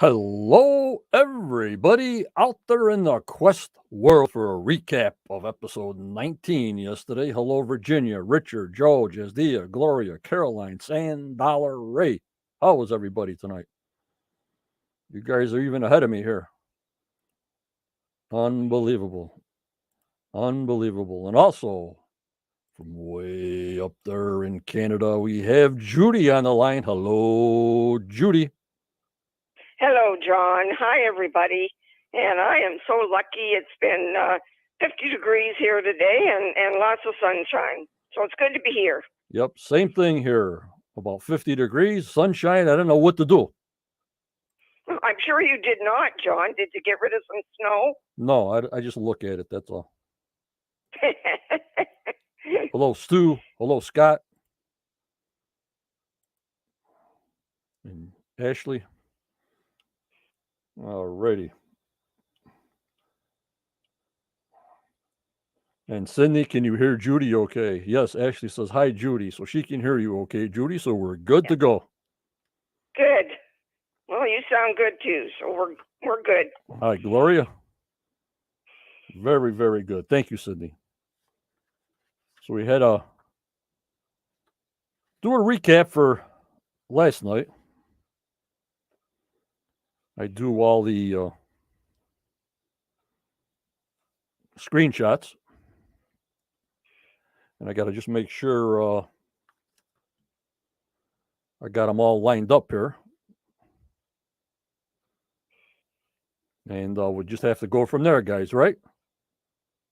Hello, everybody out there in the Quest world for a recap of episode 19 yesterday. Hello, Virginia, Richard, Joe, Jazdia, Gloria, Caroline, Sand, Dollar, Ray. How was everybody tonight? You guys are even ahead of me here. Unbelievable. Unbelievable. And also, from way up there in Canada, we have Judy on the line. Hello, Judy. Hello, John. Hi, everybody. And I am so lucky. It's been 50 degrees here today and lots of sunshine. So it's good to be here. Yep, same thing here. About 50 degrees, sunshine. I don't know what to do. I'm sure you did not, John. Did you get rid of some snow? No, I just look at it. That's all. Hello, Stu. Hello, Scott. And Ashley. Alrighty. And Cindy, can you hear Judy okay? Yes, Ashley says, hi, Judy. So she can hear you okay, Judy. So we're good to go. Good. Well, you sound good too. So we're good. Hi, Gloria. Very, very good. Thank you, Cindy. So we had a do a recap for last night. I do all the screenshots. And I got to just make sure I got them all lined up here. And we'll just have to go from there, guys, right?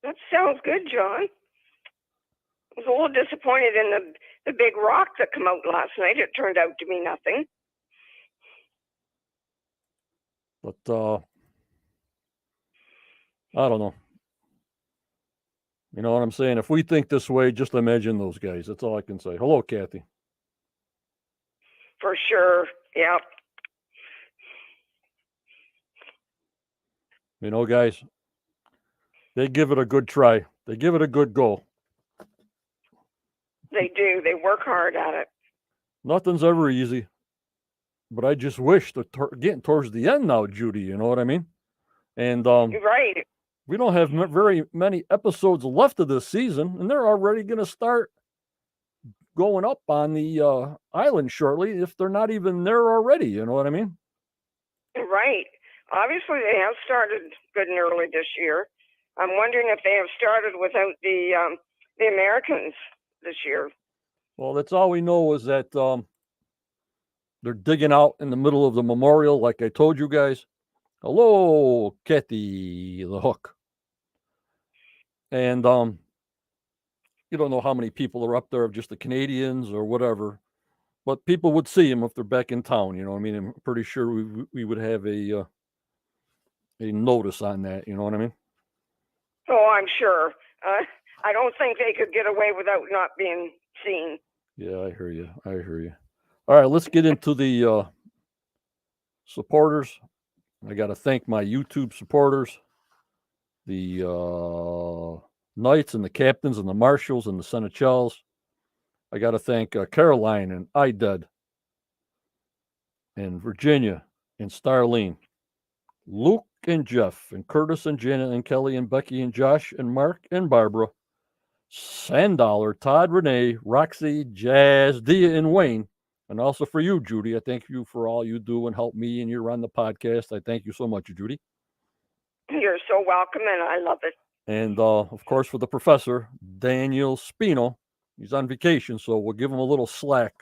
That sounds good, John. I was a little disappointed in the big rock that came out last night. It turned out to be nothing. But I don't know. You know what I'm saying? If we think this way, just imagine those guys. That's all I can say. Hello, Kathy. For sure. Yep. You know, guys, they give it a good try. They give it a good go. They do. They work hard at it. Nothing's ever easy. But I just wish that getting towards the end now, Judy, you know what I mean? And You're right. we don't have very many episodes left of this season, and they're already going to start going up on the island shortly if they're not even there already. You know what I mean? Right. Obviously, they have started good and early this year. I'm wondering if they have started without the Americans this year. Well, that's all we know is that they're digging out in the middle of the memorial, like I told you guys. Hello, Kathy the Hook. And you don't know how many people are up there, just the Canadians or whatever, but people would see them if they're back in town. You know what I mean? I'm pretty sure we would have a notice on that. You know what I mean? Oh, I'm sure. I don't think they could get away without not being seen. Yeah, I hear you. I hear you. All right, let's get into the supporters. I got to thank my YouTube supporters, the Knights and the Captains and the Marshals and the Senechels. I got to thank Caroline and Ided and Virginia and Starlene, Luke and Jeff and Curtis and Janet and Kelly and Becky and Josh and Mark and Barbara, Sandollar, Todd, Renee, Roxy, Jazz, Dia, and Wayne. And also for you, Judy. I thank you for all you do and help me and you run the podcast. I thank you so much, Judy. You're so welcome, and I love it. And of course, for the professor, Daniel Spino. He's on vacation, so we'll give him a little slack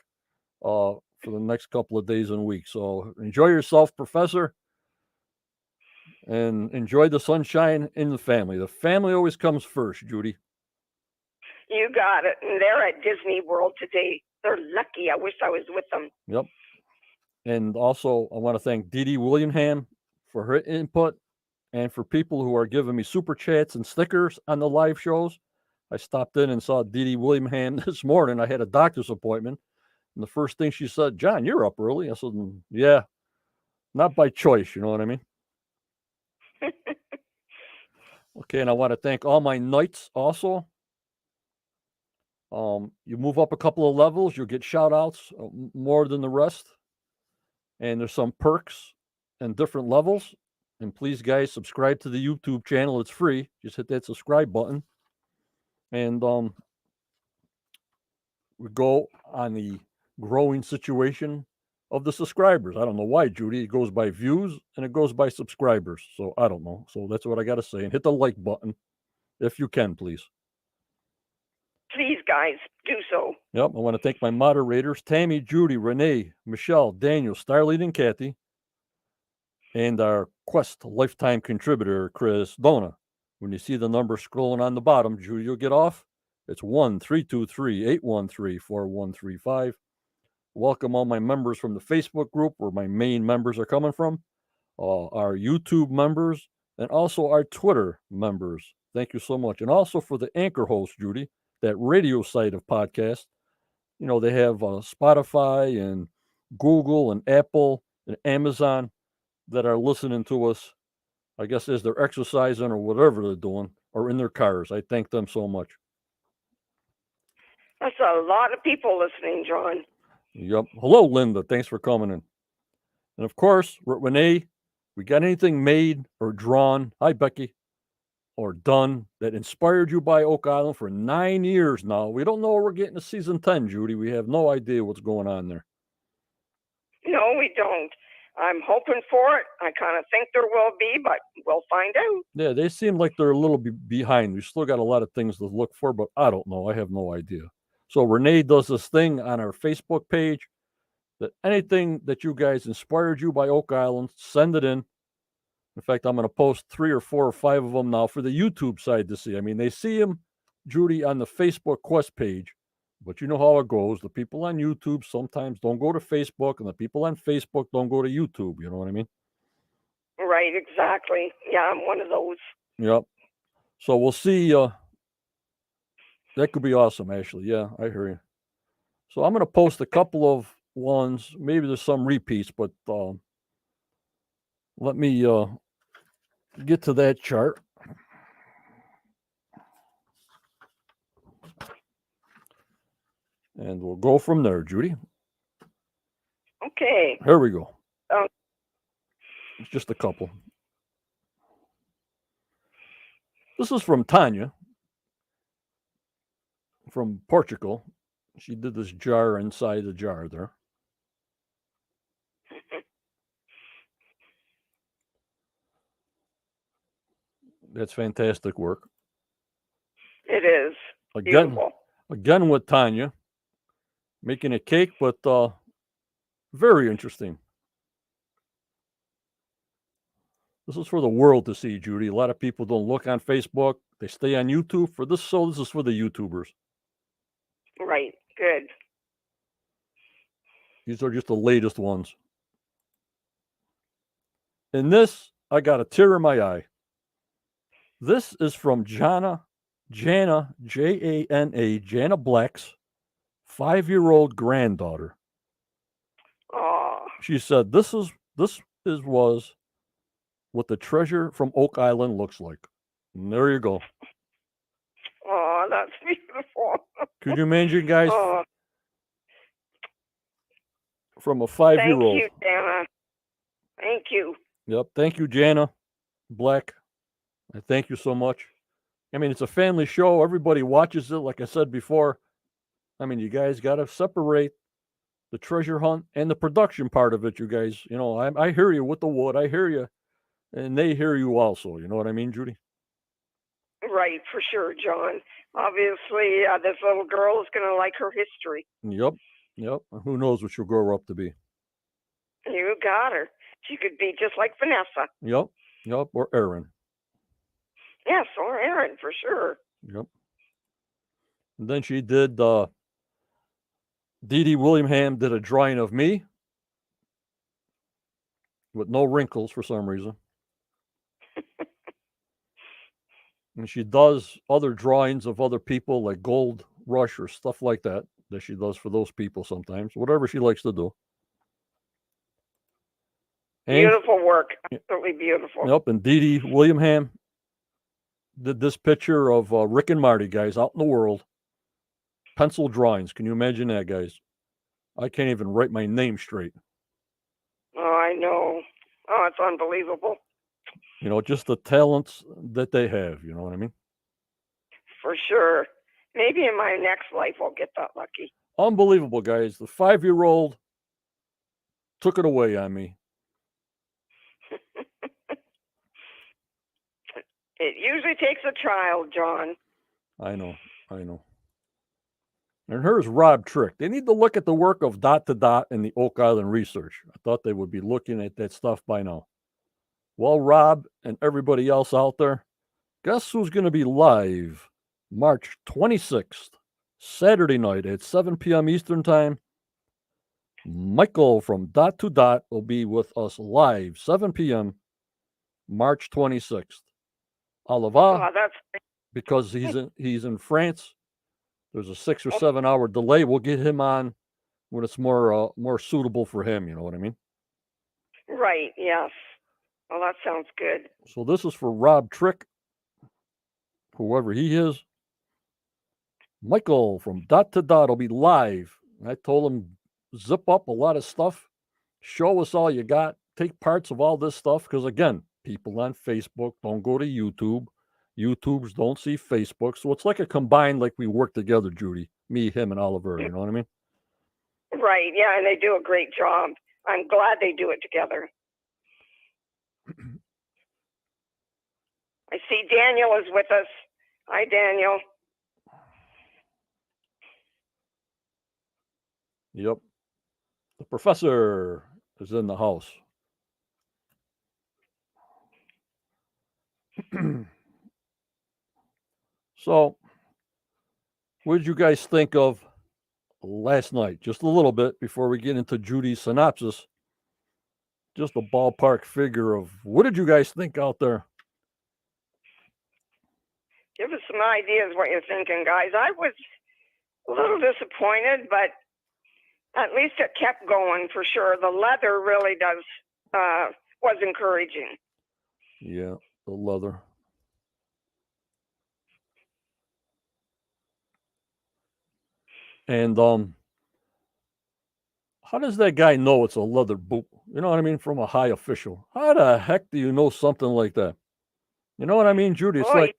for the next couple of days and weeks. So enjoy yourself, Professor, and enjoy the sunshine in the family. The family always comes first, Judy. You got it. And they're at Disney World today. They're lucky. I wish I was with them. Yep. And also, I want to thank Dee Dee Williamham for her input and for people who are giving me super chats and stickers on the live shows. I stopped in and saw Dee Dee Williamham this morning. I had a doctor's appointment. And the first thing she said, John, you're up early. I said, yeah, not by choice. You know what I mean? Okay. And I want to thank all my knights also. You move up a couple of levels, you'll get shout outs more than the rest. And there's some perks and different levels. And please, guys, subscribe to the YouTube channel. It's free. Just hit that subscribe button. And we go on the growing situation of the subscribers. I don't know why, Judy. It goes by views and it goes by subscribers. So I don't know. So that's what I got to say. And hit the like button if you can, please. Please, guys, do so. Yep. I want to thank my moderators, Tammy, Judy, Renee, Michelle, Daniel, Starlead, and Kathy. And our Quest lifetime contributor, Chris Dona. When you see the number scrolling on the bottom, Judy, you'll get off. It's 1-323-813-4135. Welcome all my members from the Facebook group where my main members are coming from, our YouTube members, and also our Twitter members. Thank you so much. And also for the anchor host, Judy, that radio site of podcasts. You know, they have Spotify and Google and Apple and Amazon that are listening to us, I guess, as they're exercising or whatever they're doing, or in their cars. I thank them so much. That's a lot of people listening, John. Yep. Hello, Linda. Thanks for coming in. And of course, Renee, we got anything made or drawn, hi, Becky, or done that inspired you by Oak Island for 9 years now? We don't know we're getting to season 10, Judy. We have no idea what's going on there. No, we don't. I'm hoping for it. I kind of think there will be, but we'll find out. Yeah, they seem like they're a little behind. We still got a lot of things to look for, but I don't know. I have no idea. So Renee does this thing on our Facebook page that anything that you guys inspired you by Oak Island, send it in. In fact, I'm going to post 3 or 4 or 5 of them now for the YouTube side to see. I mean, they see them, Judy, on the Facebook Quest page, but you know how it goes. The people on YouTube sometimes don't go to Facebook, and the people on Facebook don't go to YouTube. You know what I mean? Right, exactly. Yeah, I'm one of those. Yep. So we'll see. That could be awesome, Ashley. Yeah, I hear you. So I'm going to post a couple of ones. Maybe there's some repeats, but let me get to that chart. And we'll go from there, Judy. Okay. Here we go. It's just a couple. This is from Tanya from Portugal. She did this jar inside the jar there. That's fantastic work. It is. Beautiful. Again with Tanya, making a cake, but very interesting. This is for the world to see, Judy. A lot of people don't look on Facebook. They stay on YouTube for this. So this is for the YouTubers. Right. Good. These are just the latest ones. In this, I got a tear in my eye. This is from Jana, Jana Black's 5-year-old granddaughter. Oh. She said, "This was what the treasure from Oak Island looks like." And there you go. Oh, that's beautiful. Could you imagine, guys? From a 5-year-old. Thank you, Jana. Thank you. Yep. Thank you, Jana Black. I thank you so much. I mean, it's a family show. Everybody watches it. Like I said before, I mean, you guys got to separate the treasure hunt and the production part of it, you guys. You know, I hear you with the wood. I hear you. And they hear you also. You know what I mean, Judy? Right, for sure, John. Obviously, this little girl is going to like her history. Yep. Who knows what she'll grow up to be? You got her. She could be just like Vanessa. Yep. Or Erin. Yes, or Erin, for sure. Yep. And then she did, Dee Dee Willingham did a drawing of me with no wrinkles for some reason. And she does other drawings of other people like Gold Rush or stuff like that she does for those people sometimes, whatever she likes to do. Beautiful work. Absolutely beautiful. Yep. And Dee Dee Willingham did this picture of Rick and Marty, guys, out in the world. Pencil drawings. Can you imagine that, guys? I can't even write my name straight. Oh, I know. Oh, it's unbelievable. You know, just the talents that they have. You know what I mean? For sure. Maybe in my next life I'll get that lucky. Unbelievable, guys. The 5-year-old took it away on me. It usually takes a child, John. I know. And here's Rob Trick. They need to look at the work of Dot to Dot and the Oak Island Research. I thought they would be looking at that stuff by now. Well, Rob and everybody else out there, guess who's going to be live March 26th, Saturday night at 7 p.m. Eastern Time? Michael from Dot to Dot will be with us live, 7 p.m., March 26th. Oliva, Oh, that's because he's in France. There's a 6 or 7 hour delay. We'll get him on when it's more suitable for him. You know what I mean? right. Yes. Well, that sounds good. So this is for Rob Trick, whoever he is. Michael from Dot to Dot will be live. I told him, zip up a lot of stuff. Show us all you got. Take parts of all this stuff. Because again, people on Facebook don't go to YouTube. YouTubers don't see Facebook. So it's like a combined, like we work together, Judy. Me, him, and Oliver. You know what I mean? Right. Yeah, and they do a great job. I'm glad they do it together. I see Daniel is with us. Hi, Daniel. Yep. The professor is in the house. So, what did you guys think of last night? Just a little bit before we get into Judy's synopsis. Just a ballpark figure of what did you guys think out there? Give us some ideas what you're thinking, guys. I was a little disappointed, but at least it kept going for sure. The leather really was encouraging. Yeah, the leather. And how does that guy know it's a leather boot? You know what I mean? From a high official. How the heck do you know something like that? You know what I mean, Judy? It's like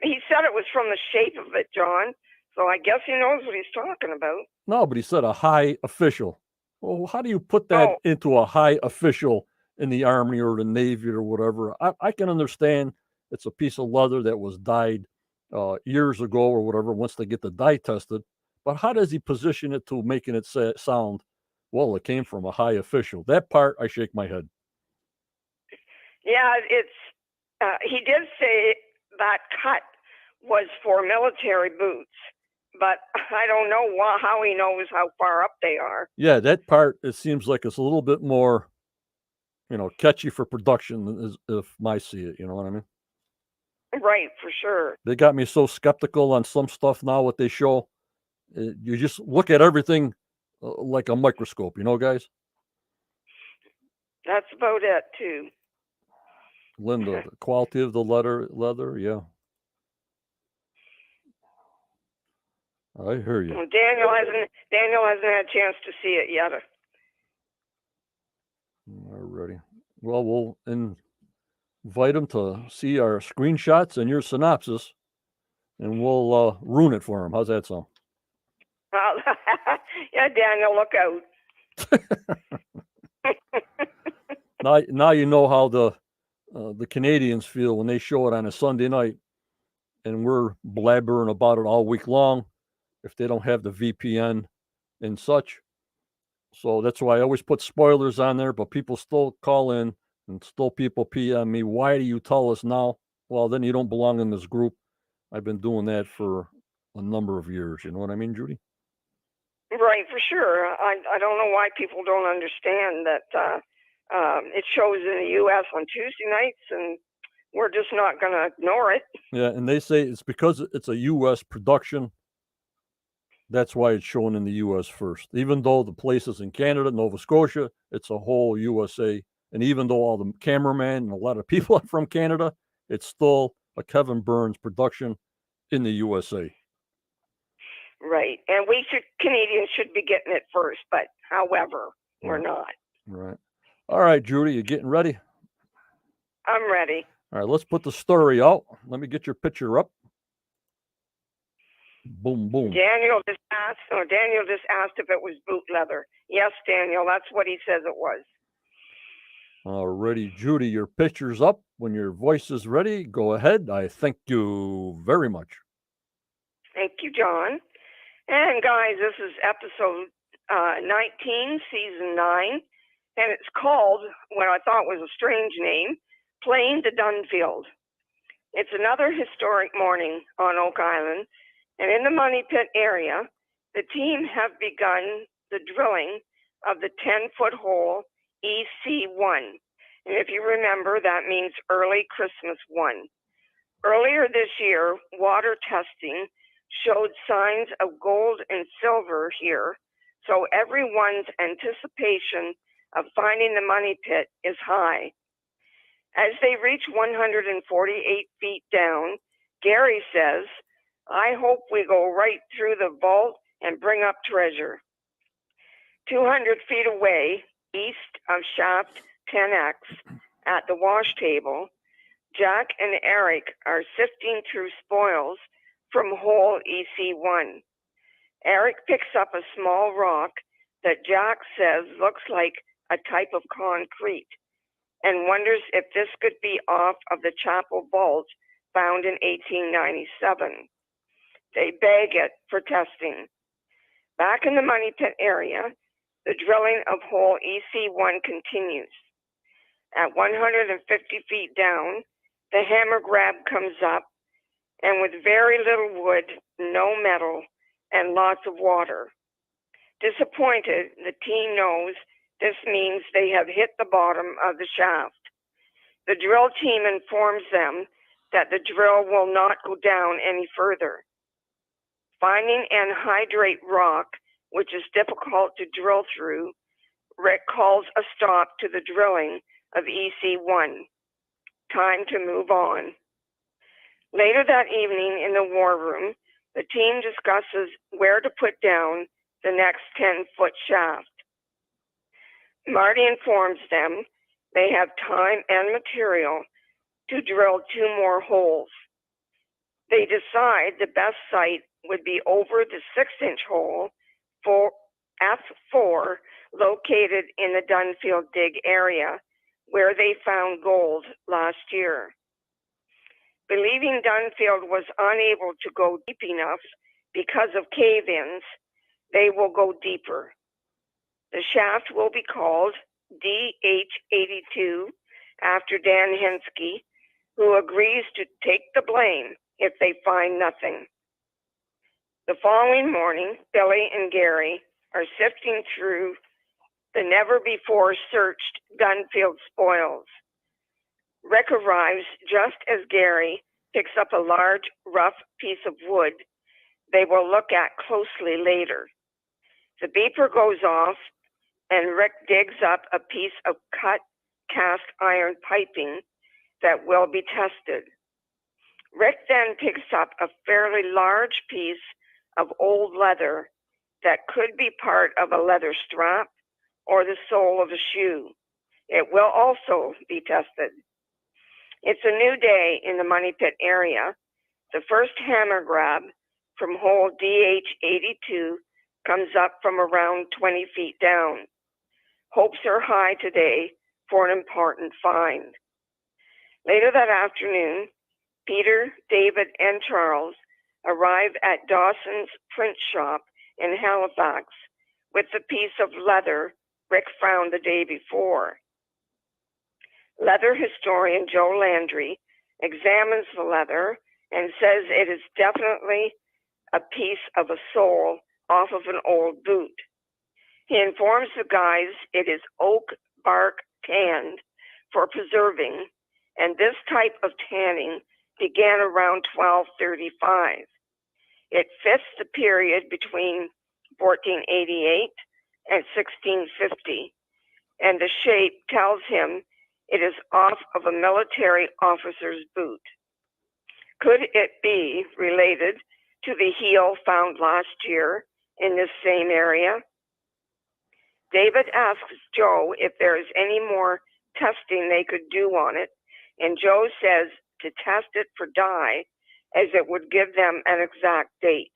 he said it was from the shape of it, John. So I guess he knows what he's talking about. No, but he said a high official. Well, how do you put that into a high official in the Army or the Navy or whatever? I can understand it's a piece of leather that was dyed years ago or whatever, once they get the dye tested. But how does he position it to making it sound, well, it came from a high official? That part, I shake my head. Yeah, he did say that cut was for military boots, but I don't know how he knows how far up they are. Yeah, that part, it seems like it's a little bit more, catchy for production, if I see it. You know what I mean? Right, for sure. They got me so skeptical on some stuff now, what they show. You just look at everything like a microscope, guys? That's about it, too. Linda, the quality of the leather, yeah. I hear you. Well, Daniel hasn't had a chance to see it yet. Alrighty. Well, we'll invite him to see our screenshots and your synopsis, and we'll ruin it for him. How's that sound? Yeah, Daniel, look out. Now you know how the Canadians feel when they show it on a Sunday night, and we're blabbering about it all week long if they don't have the VPN and such. So that's why I always put spoilers on there, but people still call in and still people PM me, why do you tell us now? Well, then you don't belong in this group. I've been doing that for a number of years. You know what I mean, Judy? Right, for sure. I don't know why people don't understand that it shows in the U.S. on Tuesday nights, and we're just not going to ignore it. Yeah, and they say it's because it's a U.S. production. That's why it's shown in the U.S. first. Even though the place is in Canada, Nova Scotia, it's a whole USA. And even though all the cameramen and a lot of people are from Canada, it's still a Kevin Burns production in the USA. Right. And Canadians should be getting it first, but however, we're not. Right. All right, Judy, you getting ready? I'm ready. All right, let's put the story out. Let me get your picture up. Boom, boom. Daniel just asked if it was boot leather. Yes, Daniel, that's what he says it was. Alrighty, Judy, your picture's up. When your voice is ready, go ahead. I thank you very much. Thank you, John. And guys, this is episode 19, season 9, and it's called what I thought was a strange name, Playing to Dunfield. It's another historic morning on Oak Island, and in the Money Pit area, the team have begun the drilling of the 10-foot hole EC1. And if you remember, that means Early Christmas 1. Earlier this year, water testing showed signs of gold and silver here, so everyone's anticipation of finding the money pit is high. As they reach 148 feet down, Gary says, "I hope we go right through the vault and bring up treasure." 200 feet away, east of shaft 10X, at the wash table, Jack and Eric are sifting through spoils from hole EC1. Eric picks up a small rock that Jack says looks like a type of concrete and wonders if this could be off of the chapel vault found in 1897. They bag it for testing. Back in the Money Pit area, the drilling of hole EC1 continues. At 150 feet down, the hammer grab comes up, and with very little wood, no metal, and lots of water. Disappointed, the team knows this means they have hit the bottom of the shaft. The drill team informs them that the drill will not go down any further. Finding anhydrate rock, which is difficult to drill through, Rick calls a stop to the drilling of EC1. Time to move on. Later that evening in the war room, the team discusses where to put down the next 10-foot shaft. Marty informs them they have time and material to drill 2 more holes. They decide the best site would be over the 6-inch hole for F4 located in the Dunfield dig area where they found gold last year. Believing Dunfield was unable to go deep enough because of cave-ins, they will go deeper. The shaft will be called DH82 after Dan Hensky, who agrees to take the blame if they find nothing. The following morning, Billy and Gary are sifting through the never-before-searched Dunfield spoils. Rick arrives just as Gary picks up a large, rough piece of wood they will look at closely later. The beeper goes off, and Rick digs up a piece of cut cast iron piping that will be tested. Rick then picks up a fairly large piece of old leather that could be part of a leather strap or the sole of a shoe. It will also be tested. It's a new day in the Money Pit area. The first hammer grab from hole DH82 comes up from around 20 feet down. Hopes are high today for an important find. Later that afternoon, Peter, David, and Charles arrive at Dawson's print shop in Halifax with the piece of leather Rick found the day before. Leather historian Joe Landry examines the leather and says it is definitely a piece of a sole off of an old boot. He informs the guys it is oak bark tanned for preserving, and this type of tanning began around 1235. It fits the period between 1488 and 1650, and the shape tells him it is off of a military officer's boot. Could it be related to the heel found last year in this same area? David asks Joe if there is any more testing they could do on it, and Joe says to test it for dye, as it would give them an exact date.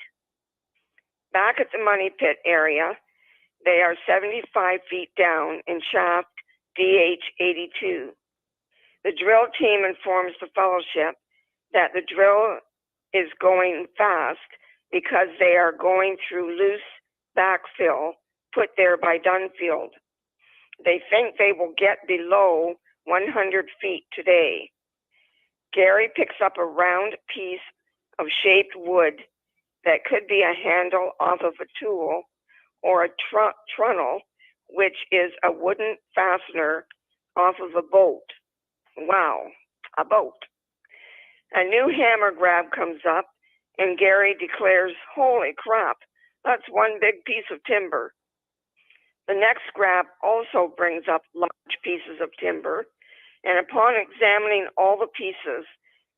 Back at the money pit area, they are 75 feet down in shaft DH82. The drill team informs the fellowship that the drill is going fast because they are going through loose backfill put there by Dunfield. They think they will get below 100 feet today. Gary picks up a round piece of shaped wood that could be a handle off of a tool or a trunnel, which is a wooden fastener off of a boat. Wow, a boat. A new hammer grab comes up, and Gary declares, "Holy crap, that's one big piece of timber." The next grab also brings up large pieces of timber, and upon examining all the pieces,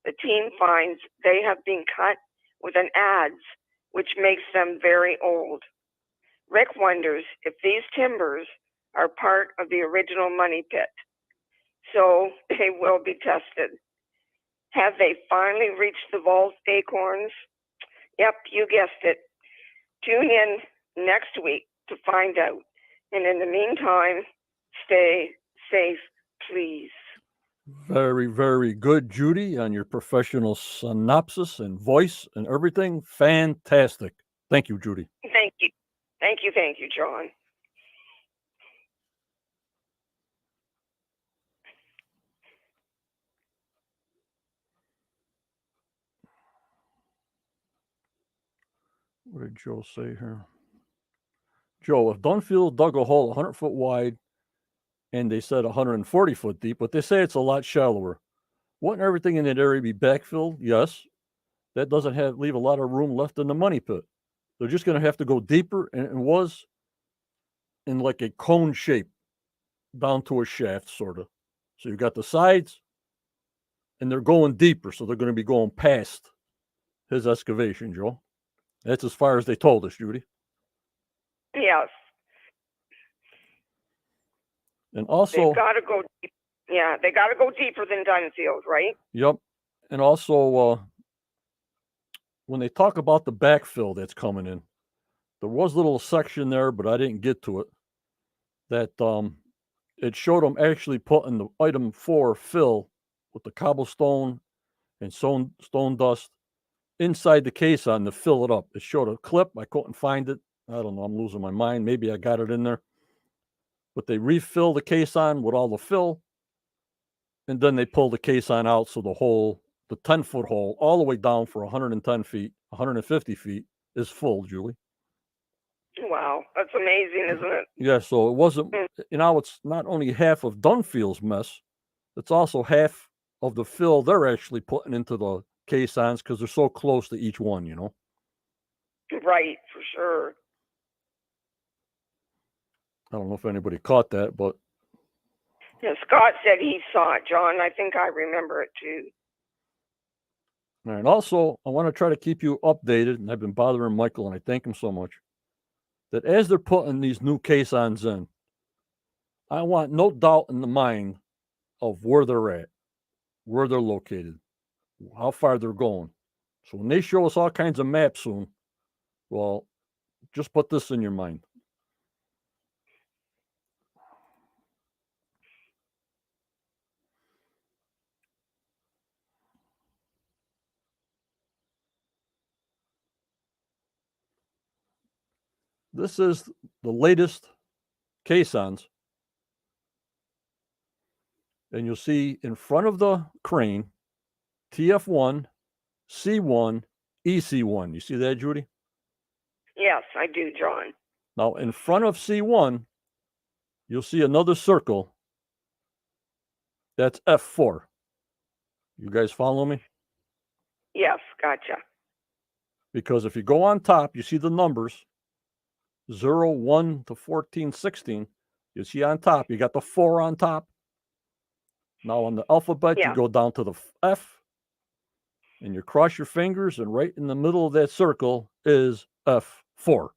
the team finds they have been cut with an adze, which makes them very old. Rick wonders if these timbers are part of the original money pit. So they will be tested. Have they finally reached the vault acorns? Yep, you guessed it. Tune in next week to find out. And in the meantime, stay safe, please. Very, very good, Judy, on your professional synopsis and voice and everything. Fantastic. Thank you, Judy. Thank you. Thank you, John. What did Joe say here? Joe, if Dunfield dug a hole 100 foot wide and they said 140 foot deep, but they say it's a lot shallower, wouldn't everything in that area be backfilled? Yes. That doesn't leave a lot of room left in the money pit. They're just going to have to go deeper, and it was in like a cone shape down to a shaft, sort of. So you've got the sides, and they're going deeper, so they're going to be going past his excavation, Joe. That's as far as they told us, Judy. Yes. And also, they've got to go deep. Yeah, they got to go deeper than Dunfield, right? Yep. And also, when they talk about the backfill that's coming in, there was a little section there, but I didn't get to it, that it showed them actually putting the item 4 fill with the cobblestone and stone dust inside the caisson to fill it up. It showed a clip. I couldn't find it. I don't know. I'm losing my mind. Maybe I got it in there. But they refill the caisson with all the fill, and then they pull the caisson out, so the 10-foot hole, all the way down for 110 feet, 150 feet, is full, Julie. Wow, that's amazing, isn't it? Yeah, so it wasn't, it's not only half of Dunfield's mess, it's also half of the fill they're actually putting into the caissons because they're so close to each one, Right, for sure. I don't know if anybody caught that, but. Yeah, Scott said he saw it, John. I think I remember it too. And also, I want to try to keep you updated, and I've been bothering Michael, and I thank him so much, that as they're putting these new caissons in, I want no doubt in the mind of where they're at, where they're located, how far they're going. So when they show us all kinds of maps soon, well, just put this in your mind. This is the latest caissons. And you'll see in front of the crane, TF1, C1, EC1. You see that, Judy? Yes, I do, John. Now, in front of C1, you'll see another circle. That's F4. You guys follow me? Yes, gotcha. Because if you go on top, you see the numbers 0, 1 to 14, 16. You see on top, you got the 4 on top. Now on the alphabet, you go down to the F, and you cross your fingers, and right in the middle of that circle is F4.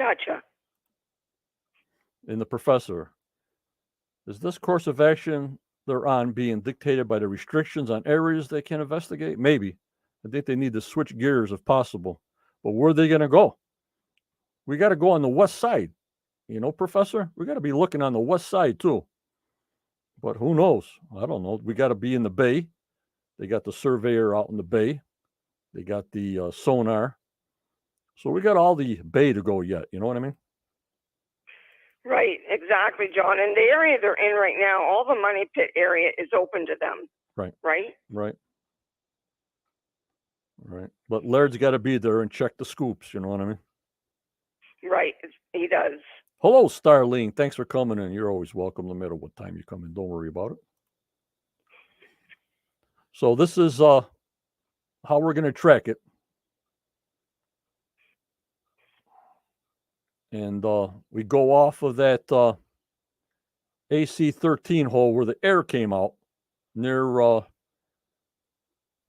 Gotcha. And the professor, is this course of action they're on being dictated by the restrictions on areas they can investigate? Maybe. I think they need to switch gears if possible. But where are they going to go? We got to go on the west side. You know, Professor, we got to be looking on the west side too. But who knows? I don't know. We got to be in the bay. They got the surveyor out in the bay. They got the sonar. So we got all the bay to go yet. You know what I mean? Right, exactly, John. And the area they're in right now, all the money pit area is open to them. Right. Right? Right. Right. But Laird's got to be there and check the scoops. You know what I mean? Right, he does. Hello, Starling. Thanks for coming in. You're always welcome no matter what time you come in. Don't worry about it. So this is how we're going to track it. And we go off of that AC13 hole where the air came out near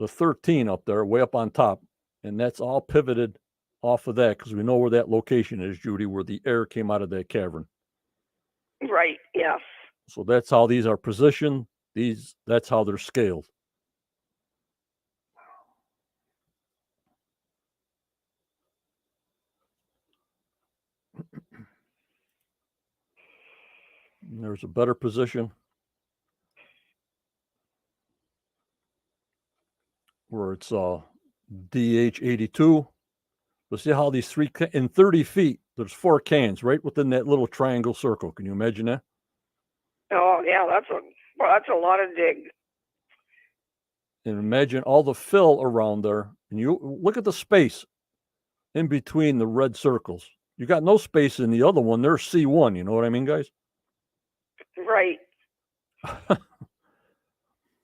the 13 up there, way up on top. And that's all pivoted off of that because we know where that location is, Judy, where the air came out of that cavern. Right, yes. So that's how these are positioned. That's how they're scaled. And there's a better position where it's DH82. But see how these in 30 feet, there's 4 cans right within that little triangle circle. Can you imagine that? Oh, yeah, that's a lot of dig. And imagine all the fill around there. And you look at the space in between the red circles. You got no space in the other one. There's C1. You know what I mean, guys? Right.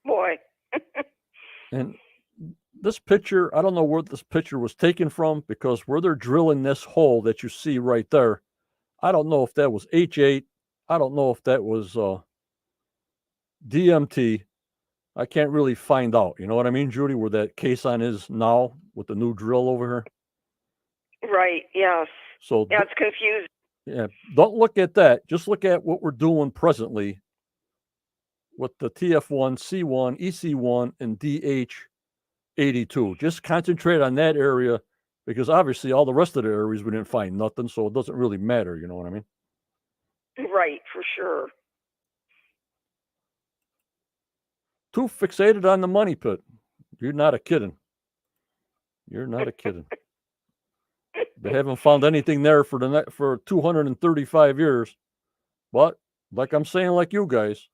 Boy. And this picture, I don't know where this picture was taken from because where they're drilling this hole that you see right there, I don't know if that was H8. I don't know if that was DMT. I can't really find out. You know what I mean, Judy, where that caisson is now with the new drill over here? Right, yes. So yeah, it's confusing. Yeah, don't look at that. Just look at what we're doing presently with the TF1, C1, EC1, and DH82. Just concentrate on that area because obviously all the rest of the areas we didn't find nothing, so it doesn't really matter. You know what I mean? Right, for sure. Too fixated on the money pit. You're not a kidding. You're not a kidding. They haven't found anything there for 235 years. But like I'm saying, like you guys,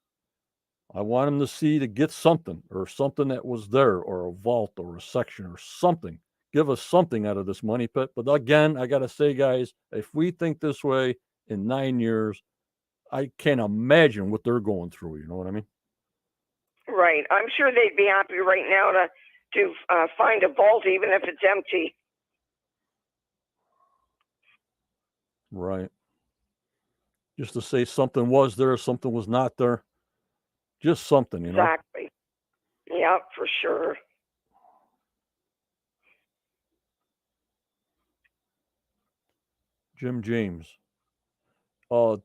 I want them to get something or something that was there or a vault or a section or something. Give us something out of this money pit. But again, I got to say, guys, if we think this way in 9 years, I can't imagine what they're going through. You know what I mean? Right. I'm sure they'd be happy right now to find a vault, even if it's empty. Right. Just to say something was there, something was not there. Just something, you know? Exactly. Yeah, for sure. Jim James.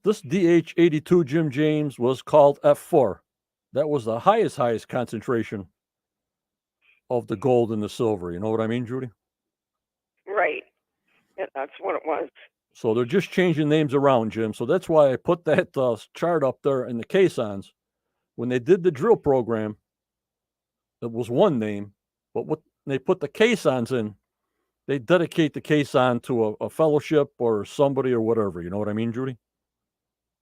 This DH82 Jim James was called F4. That was the highest concentration of the gold and the silver. You know what I mean, Judy? Right. Yeah, that's what it was. So they're just changing names around, Jim. So that's why I put that chart up there in the caissons. When they did the drill program, it was one name, but when they put the caissons in, they dedicate the caisson to a fellowship or somebody or whatever. You know what I mean, Judy?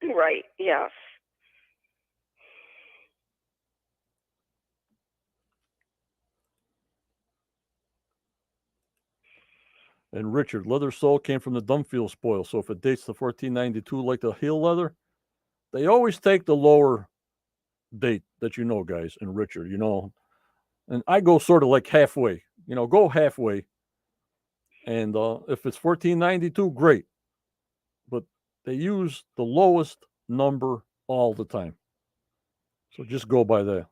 Right. Yes. And Richard, leather sole came from the Dunfield spoil. So if it dates to 1492 like the heel leather, they always take the lower date that you know, guys. And Richard, you know, and I go sort of like halfway, you know, go halfway. And if it's 1492, great. But they use the lowest number all the time. So just go by that.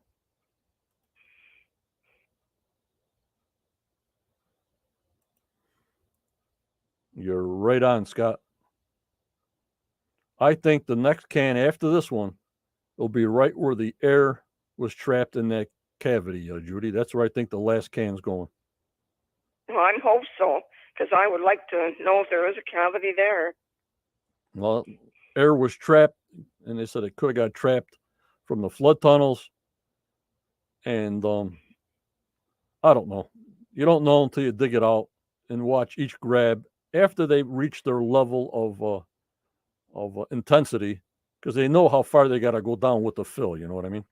You're right on, Scott. I think the next can after this one will be right where the air was trapped in that cavity, Judy. That's where I think the last can's going. Well, I hope so, because I would like to know if there is a cavity there. Well, air was trapped, and they said it could have got trapped from the flood tunnels. And I don't know. You don't know until you dig it out and watch each grab after they reach their level of intensity, because they know how far they got to go down with the fill. You know what I mean?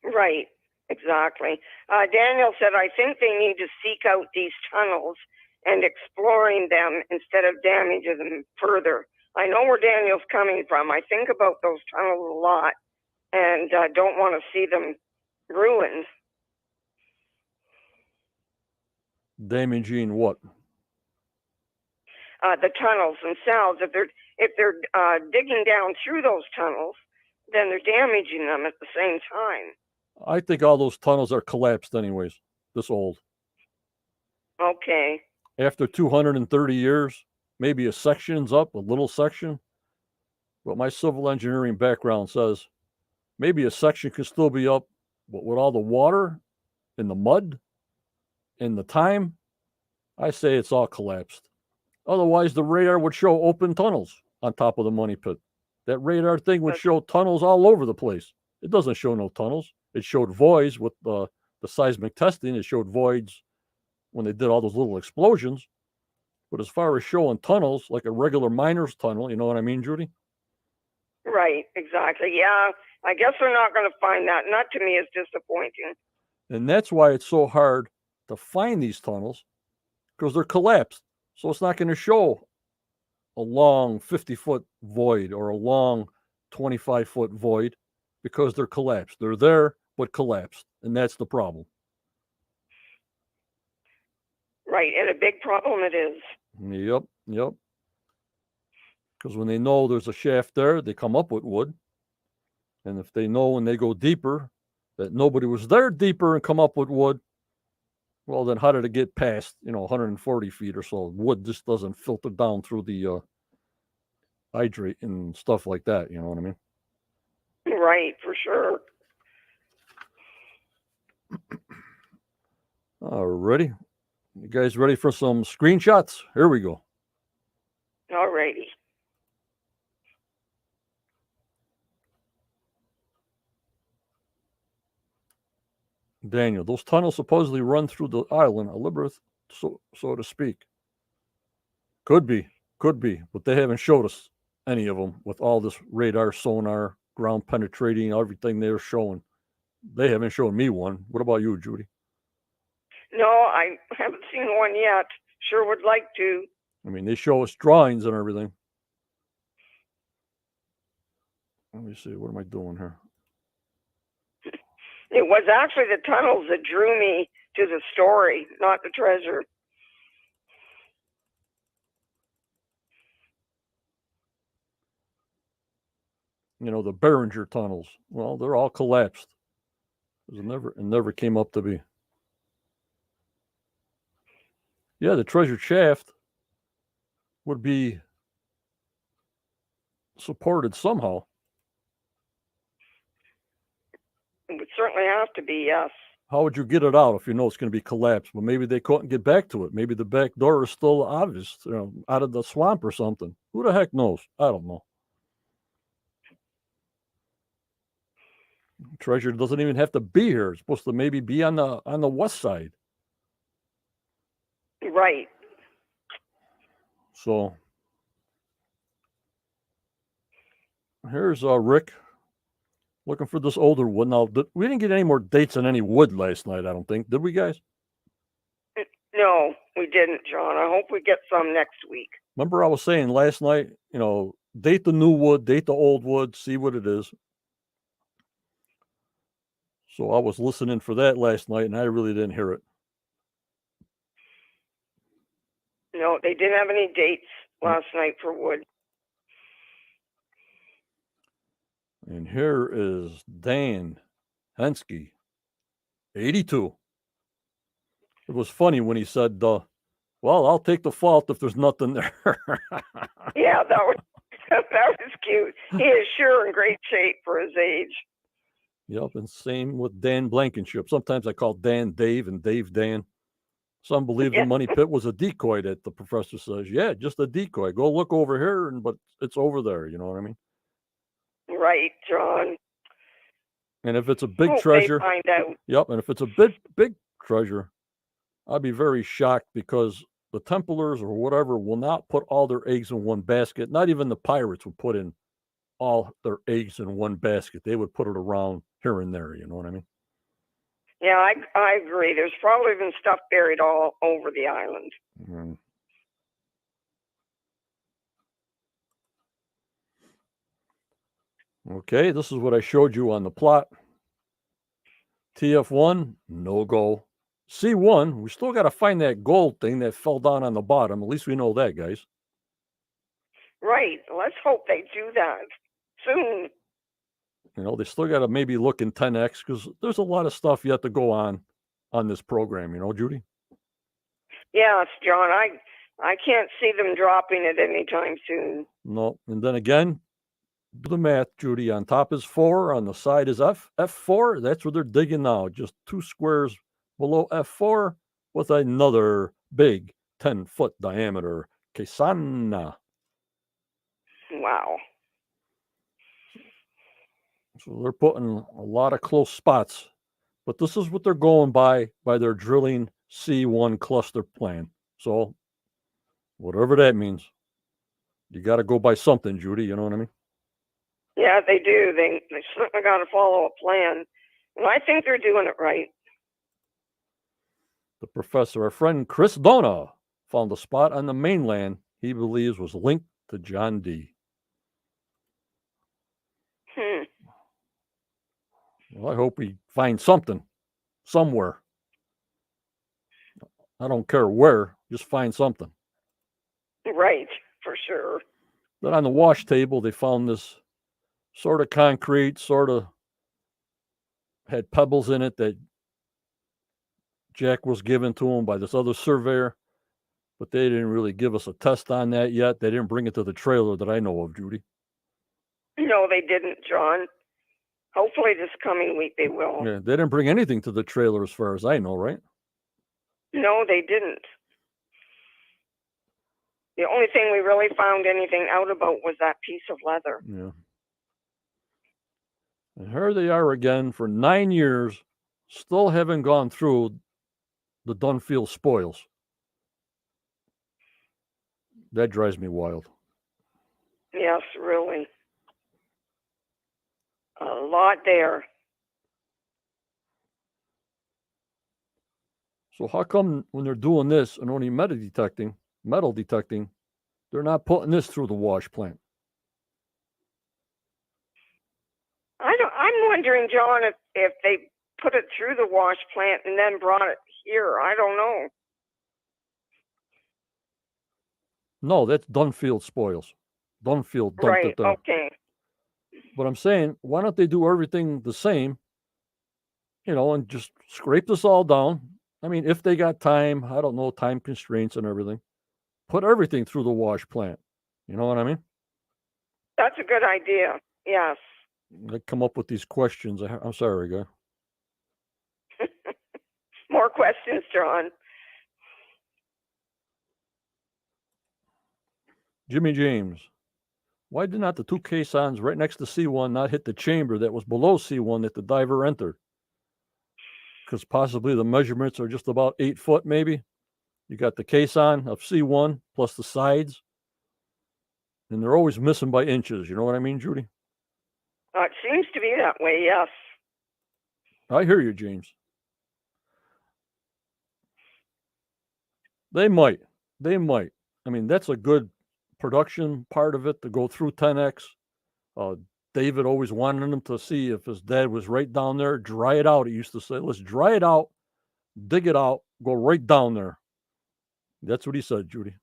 Right, exactly. Daniel said, I think they need to seek out these tunnels and exploring them instead of damaging them further. I know where Daniel's coming from. I think about those tunnels a lot and don't want to see them ruined. Damaging what? The tunnels themselves. If they're digging down through those tunnels, then they're damaging them at the same time. I think all those tunnels are collapsed anyways, this old. Okay. After 230 years, maybe a section's up, a little section. But my civil engineering background says maybe a section could still be up, but with all the water and the mud and the time, I say it's all collapsed. Otherwise, the radar would show open tunnels on top of the money pit. That radar thing would show tunnels all over the place. It doesn't show no tunnels. It showed voids with the seismic testing. It showed voids when they did all those little explosions. But as far as showing tunnels, like a regular miner's tunnel, you know what I mean, Judy? Right, exactly. Yeah, I guess we're not going to find that. And that to me is disappointing. And that's why it's so hard to find these tunnels, because they're collapsed. So it's not going to show a long 50-foot void or a long 25-foot void because they're collapsed. They're there, but collapsed. And that's the problem. Right, and a big problem it is. Yep. Because when they know there's a shaft there, they come up with wood. And if they know when they go deeper that nobody was there deeper and come up with wood, well, then how did it get past, 140 feet or so? Wood just doesn't filter down through the hydrate and stuff like that. You know what I mean? Right, for sure. All righty. You guys ready for some screenshots? Here we go. All righty. Daniel, those tunnels supposedly run through the island, Elizabeth, so to speak. Could be, but they haven't showed us any of them with all this radar, sonar, ground penetrating, everything they're showing. They haven't shown me one. What about you, Judy? No, I haven't seen one yet. Sure would like to. I mean, they show us drawings and everything. Let me see. What am I doing here? It was actually the tunnels that drew me to the story, not the treasure. The Beringer tunnels. Well, they're all collapsed. It never came up to be. Yeah, the treasure shaft would be supported somehow. It would certainly have to be, yes. How would you get it out if you know it's going to be collapsed? Well, maybe they couldn't get back to it. Maybe the back door is still obvious, out of the swamp or something. Who the heck knows? I don't know. Treasure doesn't even have to be here. It's supposed to maybe be on the west side. Right. So here's Rick looking for this older wood. Now, we didn't get any more dates on any wood last night, I don't think. Did we, guys? No, we didn't, John. I hope we get some next week. Remember I was saying last night, date the new wood, date the old wood, see what it is. So I was listening for that last night, and I really didn't hear it. No, they didn't have any dates last night for wood. And here is Dan Hensky, 82. It was funny when he said, well, I'll take the fault if there's nothing there. Yeah, that was That was cute. He is sure in great shape for his age. Yep, and same with Dan Blankenship. Sometimes I call Dan Dave and Dave Dan. Some believe Yeah. the money pit was a decoy that the professor says, yeah, just a decoy. Go look over here, but it's over there. You know what I mean? Right, John. And if it's a big Hope treasure, they find out. yep, and if it's a big treasure, I'd be very shocked because the Templars or whatever will not put all their eggs in one basket. Not even the pirates would put in all their eggs in one basket. They would put it around here and there. You know what I mean? Yeah, I agree. There's probably been stuff buried all over the island. Mm. Okay, this is what I showed you on the plot. TF1, no go. C1, we still got to find that gold thing that fell down on the bottom. At least we know that, guys. Right. Let's hope they do that soon. You know, they still got to maybe look in 10X because there's a lot of stuff yet to go on this program, you know, Judy? Yes, John. I can't see them dropping it anytime soon. No. And then again, do the math, Judy. On top is 4, on the side is F4. That's what they're digging now. Just 2 squares below F4 with another big 10-foot diameter quesana. Wow. So they're putting a lot of close spots. But this is what they're going by their drilling C1 cluster plan. So whatever that means, you got to go by something, Judy. You know what I mean? Yeah, they do. They certainly got to follow a plan. And I think they're doing it right. The professor, our friend Chris Dona, found a spot on the mainland he believes was linked to John D. Well, I hope he finds something somewhere. I don't care where, just find something. Right, for sure. Then on the wash table, they found this sort of concrete, sort of had pebbles in it that Jack was given to him by this other surveyor, but they didn't really give us a test on that yet. They didn't bring it to the trailer that I know of, Judy. No, they didn't, John. Hopefully this coming week they will. Yeah, they didn't bring anything to the trailer as far as I know, right? No, they didn't. The only thing we really found anything out about was that piece of leather. Yeah. And here they are again for 9 years, still haven't gone through the Dunfield spoils. That drives me wild. Yes, really. A lot there. So how come when they're doing this and only metal detecting, they're not putting this through the wash plant? I'm wondering, John, if they put it through the wash plant and then brought it here. I don't know. No, that's Dunfield spoils. Dunfield dumped Right, it there. okay. But I'm saying, why don't they do everything the same, you know, and just scrape this all down? I mean, if they got time, I don't know, time constraints and everything, put everything through the wash plant. You know what I mean? That's a good idea. Yes. They come up with these questions. I'm sorry, guy. More questions, John. Jimmy James, why did not the 2 caissons right next to C1 not hit the chamber that was below C1 that the diver entered? Because possibly the measurements are just about 8 foot, maybe. You got the caisson of C1 plus the sides, and they're always missing by inches. You know what I mean, Judy? It seems to be that way, yes. I hear you, James. They might. I mean, that's a good production part of it to go through 10X. David always wanted him to see if his dad was right down there. Dry it out, he used to say. Let's dry it out, dig it out, go right down there. That's what he said, Judy.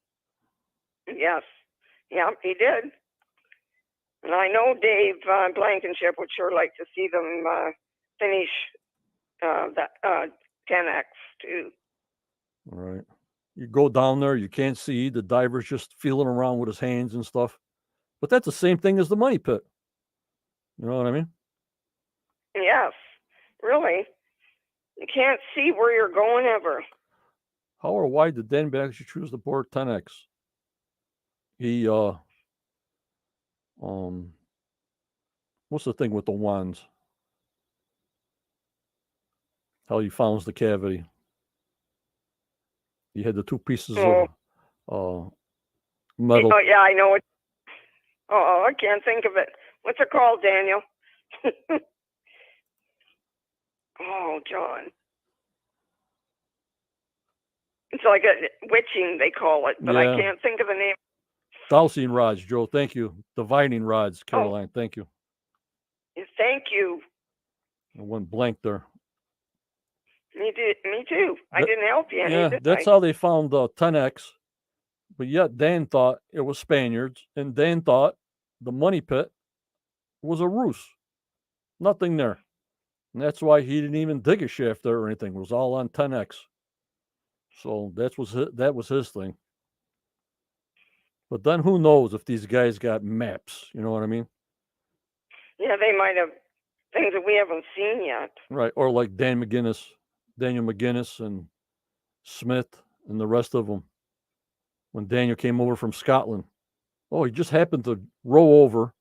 Yes. Yeah, he did. And I know Dave Blankenship would sure like to see them finish that 10X too. All right. You go down there, you can't see. The diver's just feeling around with his hands and stuff. But that's the same thing as the money pit. You know what I mean? Yes, really. You can't see where you're going ever. How or why did Dan actually choose the board 10x? He what's the thing with the wands? How he founds the cavity. He had the two pieces of metal. Oh yeah, I know it. Oh, I can't think of it. What's it called, Daniel? Oh, John. It's like a witching, they call it, but I Yeah. can't think of the name. Dowsing rods, Joe. Thank you. Divining rods, Caroline. Thank you. Thank you. I went blank there. Me too. I didn't help you any, did that's I? how they found 10x. But yet Dan thought it was Spaniards, and Dan thought the money pit was a ruse. Nothing there. And that's why he didn't even dig a shaft there or anything. It was all on 10x. So that was his thing. But then who knows if these guys got maps? You know what I mean? Yeah, they might have things that we haven't seen yet. Right. Or like Daniel McGinnis and Smith and the rest of them. When Daniel came over from Scotland. Oh, he just happened to row over,